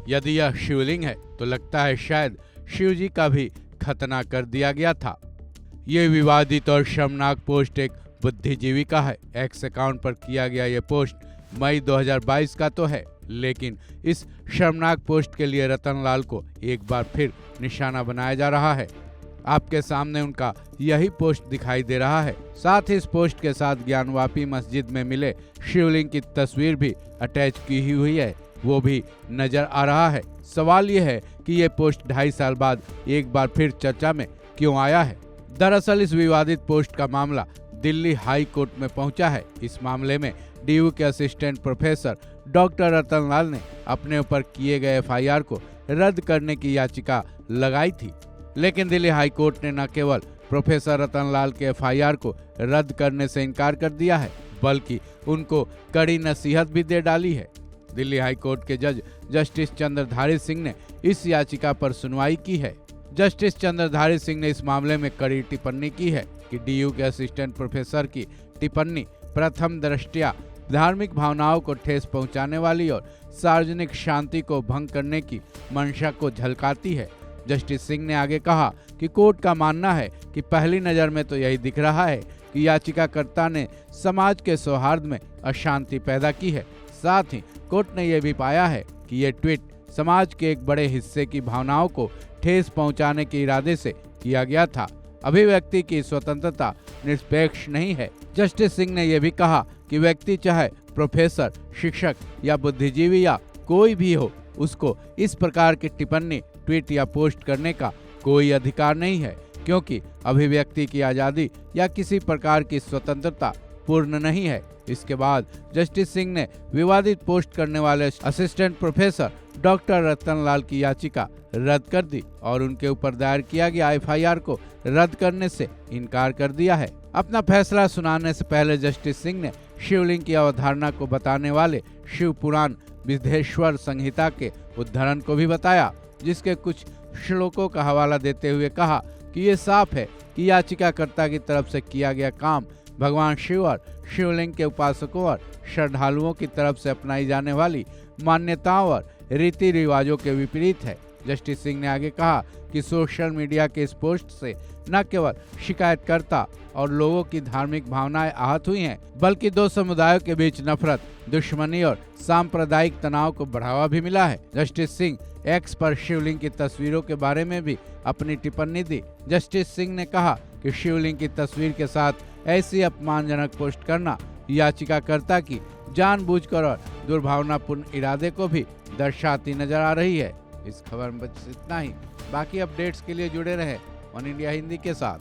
यदि यह शिवलिंग है तो लगता है शायद शिव जी का भी खतना कर दिया गया था। ये विवादित और शर्मनाक पोस्ट एक बुद्धिजीवी का है। एक्स अकाउंट पर किया गया ये पोस्ट मई 2022 का तो है, लेकिन इस शर्मनाक पोस्ट के लिए रतन लाल को एक बार फिर निशाना बनाया जा रहा है। आपके सामने उनका यही पोस्ट दिखाई दे रहा है। साथ ही इस पोस्ट के साथ ज्ञानवापी मस्जिद में मिले शिवलिंग की तस्वीर भी अटैच की हुई है, वो भी नजर आ रहा है। सवाल यह है कि ये पोस्ट 2.5 साल बाद एक बार फिर चर्चा में क्यों आया है। दरअसल इस विवादित पोस्ट का मामला दिल्ली हाई कोर्ट में पहुंचा है। इस मामले में डीयू के असिस्टेंट प्रोफेसर डॉक्टर रतन लाल ने अपने ऊपर किए गए FIR को रद्द करने की याचिका लगाई थी, लेकिन दिल्ली हाई कोर्ट ने न केवल प्रोफेसर रतन लाल के FIR को रद्द करने से इनकार कर दिया है, बल्कि उनको कड़ी नसीहत भी दे डाली है। दिल्ली हाई कोर्ट के जज जस्टिस चंद्रधारी सिंह ने इस याचिका पर सुनवाई की है। जस्टिस चंद्रधारी सिंह ने इस मामले में कड़ी टिप्पणी की है कि डीयू के असिस्टेंट प्रोफेसर की टिप्पणी प्रथम दृष्टया धार्मिक भावनाओं को ठेस पहुंचाने वाली और सार्वजनिक शांति को भंग करने की मंशा को झलकाती है। जस्टिस सिंह ने आगे कहा कि कोर्ट का मानना है कि पहली नज़र में तो यही दिख रहा है कि याचिकाकर्ता ने समाज के सौहार्द में अशांति पैदा की है। साथ ही कोर्ट ने यह भी पाया है कि ये ट्वीट समाज के एक बड़े हिस्से की भावनाओं को ठेस पहुंचाने के इरादे से किया गया था। अभिव्यक्ति की स्वतंत्रता निष्पक्ष नहीं है। जस्टिस सिंह ने यह भी कहा कि व्यक्ति चाहे प्रोफेसर, शिक्षक या बुद्धिजीवी या कोई भी हो, उसको इस प्रकार की टिप्पणी, ट्वीट या पोस्ट करने का कोई अधिकार नहीं है, क्योंकि अभिव्यक्ति की आज़ादी या किसी प्रकार की स्वतंत्रता पूर्ण नहीं है। इसके बाद जस्टिस सिंह ने विवादित पोस्ट करने वाले असिस्टेंट प्रोफेसर डॉक्टर रतन लाल की याचिका रद्द कर दी और उनके ऊपर दायर किया गया FIR को रद्द करने से इनकार कर दिया है। अपना फैसला सुनाने से पहले जस्टिस सिंह ने शिवलिंग की अवधारणा को बताने वाले शिव पुराण विधेश्वर संहिता के उद्धरण को भी बताया, जिसके कुछ श्लोकों का हवाला देते हुए कहा कि ये साफ है कि याचिकाकर्ता की तरफ से किया गया काम भगवान शिव और शिवलिंग के उपासकों और श्रद्धालुओं की तरफ से अपनाई जाने वाली मान्यताओं और रीति रिवाजों के विपरीत है। जस्टिस सिंह ने आगे कहा कि सोशल मीडिया के इस पोस्ट से न केवल शिकायतकर्ता और लोगों की धार्मिक भावनाएं आहत हुई हैं, बल्कि दो समुदायों के बीच नफरत, दुश्मनी और सांप्रदायिक तनाव को बढ़ावा भी मिला है। जस्टिस सिंह एक्स पर शिवलिंग की तस्वीरों के बारे में भी अपनी टिप्पणी दी। जस्टिस सिंह ने कहा कि शिवलिंग की तस्वीर के साथ ऐसी अपमानजनक पोस्ट करना याचिकाकर्ता की जानबूझकर और दुर्भावनापूर्ण इरादे को भी दर्शाती नजर आ रही है। इस खबर में बस इतना ही। बाकी अपडेट्स के लिए जुड़े रहे वन इंडिया हिंदी के साथ।